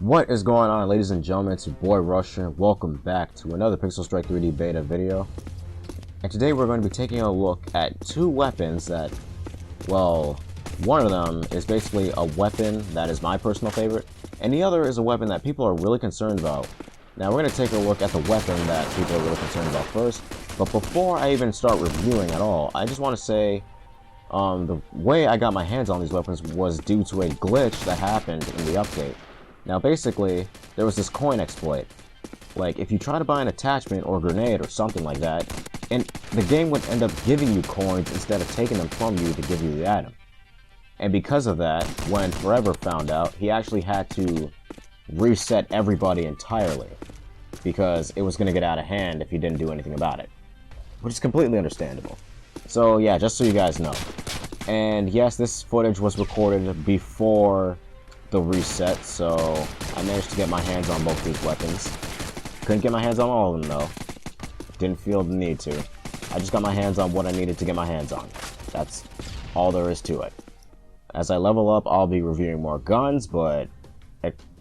What is going on, ladies and gentlemen? It's your boy Russia. Welcome back to another Pixel Strike 3D beta video. And today we're going to be taking a look at two weapons that, well, one of them is basically a weapon that is my personal favorite, and the other is a weapon that people are really concerned about. Now we're going to take a look at the weapon that people are really concerned about first, but before I even start reviewing at all, I just want to say the way I got my hands on these weapons was due to a glitch that happened in the update. Now basically, there was this coin exploit. Like, if you try to buy an attachment or grenade or something like that, and the game would end up giving you coins instead of taking them from you to give you the item. And because of that, when Forever found out, he actually had to reset everybody entirely, because it was going to get out of hand if he didn't do anything about it. Which is completely understandable. So yeah, just so you guys know. And yes, this footage was recorded before the reset, so I managed to get my hands on both these weapons. Couldn't get my hands on all of them though. Didn't feel the need to. I just got my hands on what I needed to get my hands on. That's all there is to it. As I level up, I'll be reviewing more guns, but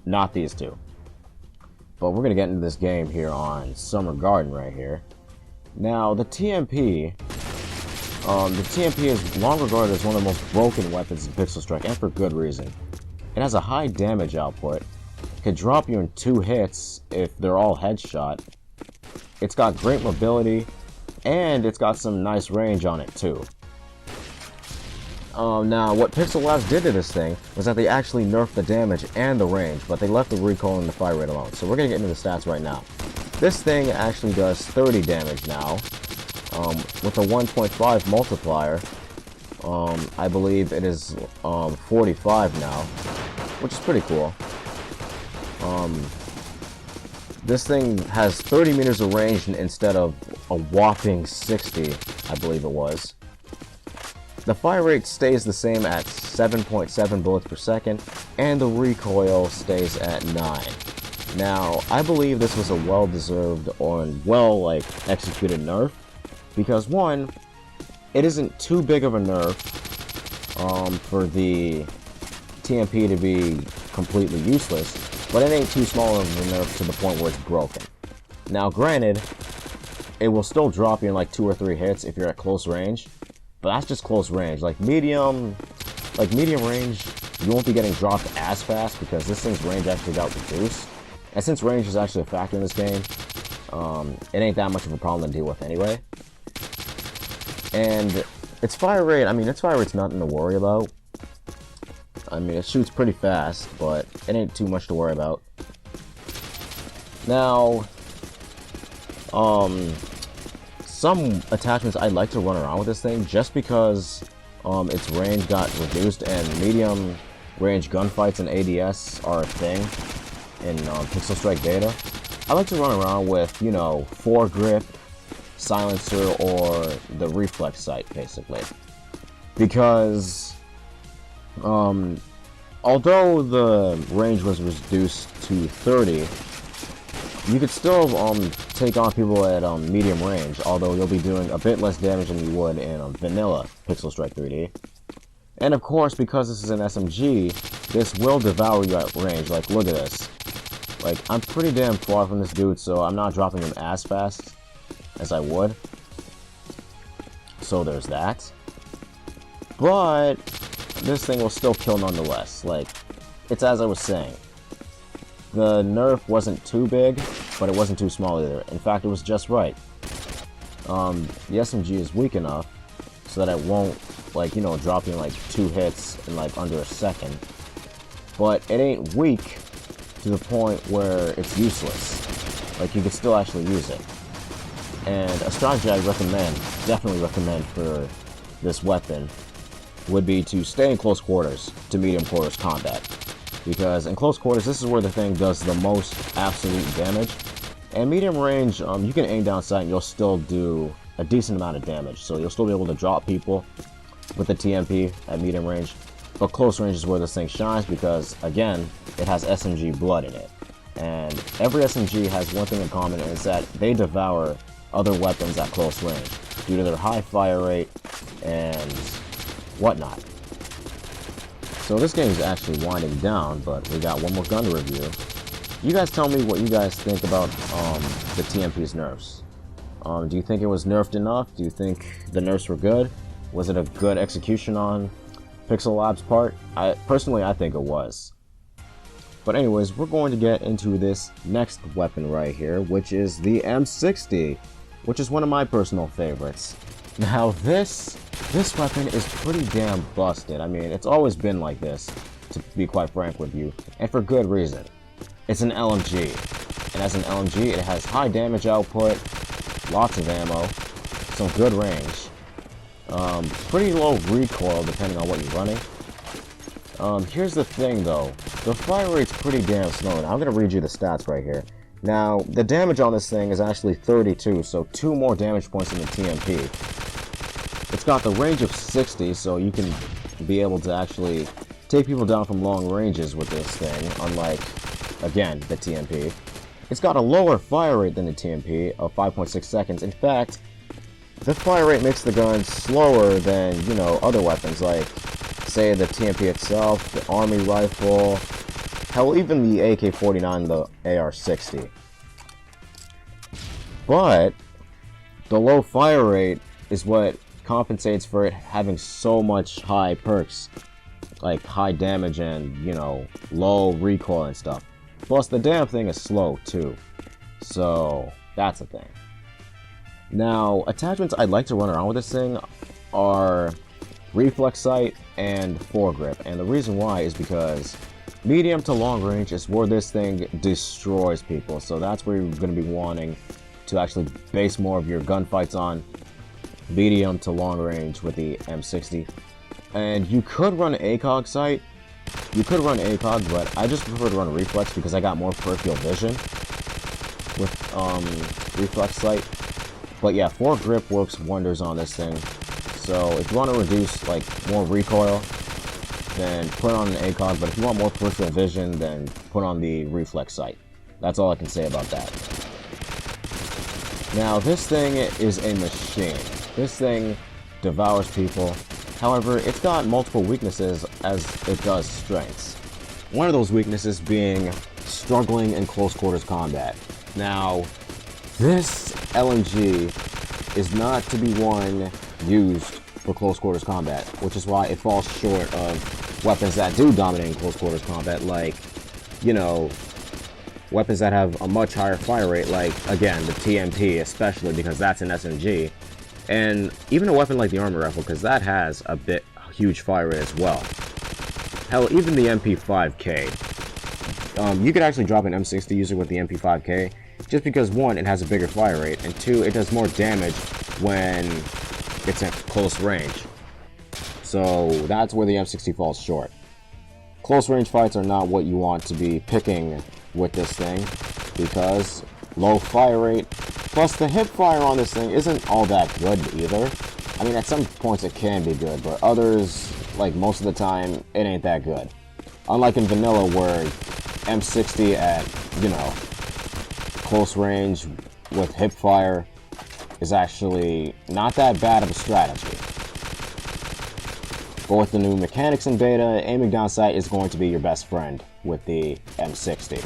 not these two. But we're gonna get into this game here on Summer Garden right here. Now the TMP is long regarded as one of the most broken weapons in Pixel Strike, and for good reason. It has a high damage output, could drop you in 2 hits if they're all headshot. It's got great mobility, and it's got some nice range on it too. Now, what Pixel Labs did to this thing was that they actually nerfed the damage and the range, but they left the recoil and the fire rate alone. So we're going to get into the stats right now. This thing actually does 30 damage now, with a 1.5 multiplier. I believe it is 45 now, which is pretty cool. This thing has 30 meters of range instead of a whopping 60, I believe it was. The fire rate stays the same at 7.7 bullets per second, and the recoil stays at 9. Now, I believe this was a well-deserved or executed nerf, because one, it isn't too big of a nerf for the TMP to be completely useless, but it ain't too small of a nerf to the point where it's broken. Now granted, it will still drop you in like 2 or 3 hits if you're at close range, but that's just close range. Like medium range, you won't be getting dropped as fast because this thing's range actually got reduced. And since range is actually a factor in this game, it ain't that much of a problem to deal with anyway. And its fire rate, its fire rate's nothing to worry about. It shoots pretty fast, but it ain't too much to worry about. Now, some attachments I'd like to run around with this thing just because its range got reduced and medium range gunfights and ADS are a thing in Pixel Strike Beta. I like to run around with, you know, foregrip, silencer, or the reflex sight, basically. Because although the range was reduced to 30, you could still take on people at medium range, although you'll be doing a bit less damage than you would in vanilla Pixel Strike 3D. And of course, because this is an SMG, this will devour you at range. Like, look at this. Like, I'm pretty damn far from this dude, so I'm not dropping him as fast as I would. So there's that. But this thing will still kill nonetheless. Like, it's as I was saying. The nerf wasn't too big, but it wasn't too small either. In fact, it was just right. The SMG is weak enough so that it won't, like, you know, drop you in like 2 hits in like under a second. But it ain't weak to the point where it's useless. Like, you could still actually use it. And a strategy I definitely recommend for this weapon would be to stay in close quarters to medium quarters combat. Because in close quarters, this is where the thing does the most absolute damage. And medium range, you can aim down sight and you'll still do a decent amount of damage. So you'll still be able to drop people with the TMP at medium range. But close range is where this thing shines because, again, it has SMG blood in it. And every SMG has one thing in common, and it's that they devour other weapons at close range due to their high fire rate and whatnot. So this game is actually winding down, but we got one more gun to review. you guys tell me what you guys think about the TMP's nerfs. Do you think it was nerfed enough? Do you think the nerfs were good? Was it a good execution on Pixel Labs' part? Personally, I think it was. But anyways, we're going to get into this next weapon right here, which is the M60, which is one of my personal favorites. Now this weapon is pretty damn busted. I mean, it's always been like this, to be quite frank with you, and for good reason. It's an LMG, and as an LMG, it has high damage output, lots of ammo, some good range, pretty low recoil depending on what you're running. Here's the thing though, the fire rate's pretty damn slow, and I'm gonna read you the stats right here. Now, the damage on this thing is actually 32, so 2 more damage points than the TMP. It's got the range of 60, so you can be able to actually take people down from long ranges with this thing, unlike, again, the TMP. It's got a lower fire rate than the TMP of 5.6 seconds. In fact, the fire rate makes the gun slower than, you know, other weapons like, say, the TMP itself, the Army rifle, hell, even the AK-49, the AR-60. But the low fire rate is what compensates for it having so much high perks, like high damage and, you know, low recoil and stuff. Plus, the damn thing is slow, too. So, that's a thing. Now, attachments I'd like to run around with this thing are reflex sight and foregrip. And the reason why is because medium to long range is where this thing destroys people. So that's where you're going to be wanting to actually base more of your gunfights on. Medium to long range with the M60. And you could run ACOG sight. You could run ACOG, but I just prefer to run reflex because I got more peripheral vision with reflex sight. But yeah, foregrip works wonders on this thing. So if you want to reduce like more recoil, then put on an ACOG. But if you want more peripheral vision, then put on the reflex sight. That's all I can say about that. Now this thing is a machine. This thing devours people. However, it's got multiple weaknesses as it does strengths. One of those weaknesses being struggling in close quarters combat. Now, this LMG is not to be one used for close quarters combat, which is why it falls short of weapons that do dominate in close quarters combat, like, you know, weapons that have a much higher fire rate, like, again, the TMP, especially because that's an SMG. And even a weapon like the Army rifle, because that has a huge fire rate as well. Hell, even the MP5K. You could actually drop an M60 user with the MP5K, just because 1, it has a bigger fire rate, and 2, it does more damage when it's at close range. So that's where the M60 falls short. Close range fights are not what you want to be picking with this thing, because low fire rate, plus the hip fire on this thing isn't all that good either. I mean, at some points it can be good, but others, like most of the time, it ain't that good. Unlike in vanilla where M60 at, you know, close range with hip fire is actually not that bad of a strategy. But with the new mechanics in beta, aiming down sight is going to be your best friend with the M60.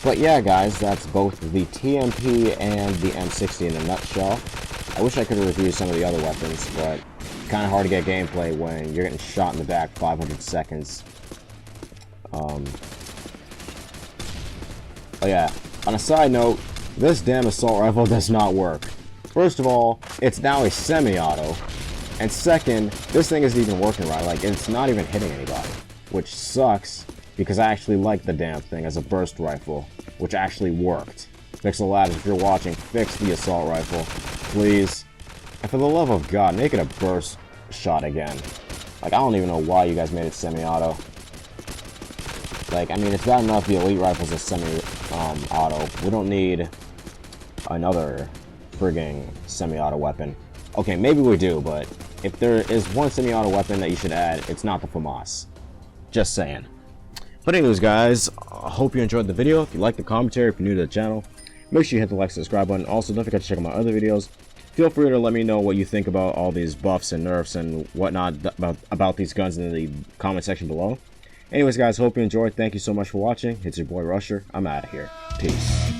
But yeah, guys, that's both the TMP and the M60 in a nutshell. I wish I could have reviewed some of the other weapons, but it's kind of hard to get gameplay when you're getting shot in the back 500 seconds. Oh yeah, on a side note, this damn assault rifle does not work. First of all, it's now a semi-auto, and second, this thing isn't even working right, like it's not even hitting anybody, which sucks, because I actually like the damn thing as a burst rifle, which actually worked. Pixel Labs, if you're watching, fix the assault rifle, please. And for the love of God, make it a burst shot again. Like, I don't even know why you guys made it semi-auto. Like, I mean, it's bad enough the elite rifle's a semi-auto. We don't need another frigging semi-auto weapon. Okay, maybe we do, but if there is one semi-auto weapon that you should add, it's not the FAMAS. Just saying. But anyways, guys, I hope you enjoyed the video. If you liked the commentary, if you're new to the channel, make sure you hit the like and subscribe button. Also, don't forget to check out my other videos. Feel free to let me know what you think about all these buffs and nerfs and whatnot about these guns in the comment section below. Anyways, guys, hope you enjoyed. Thank you so much for watching. It's your boy Rusher. I'm out of here. Peace.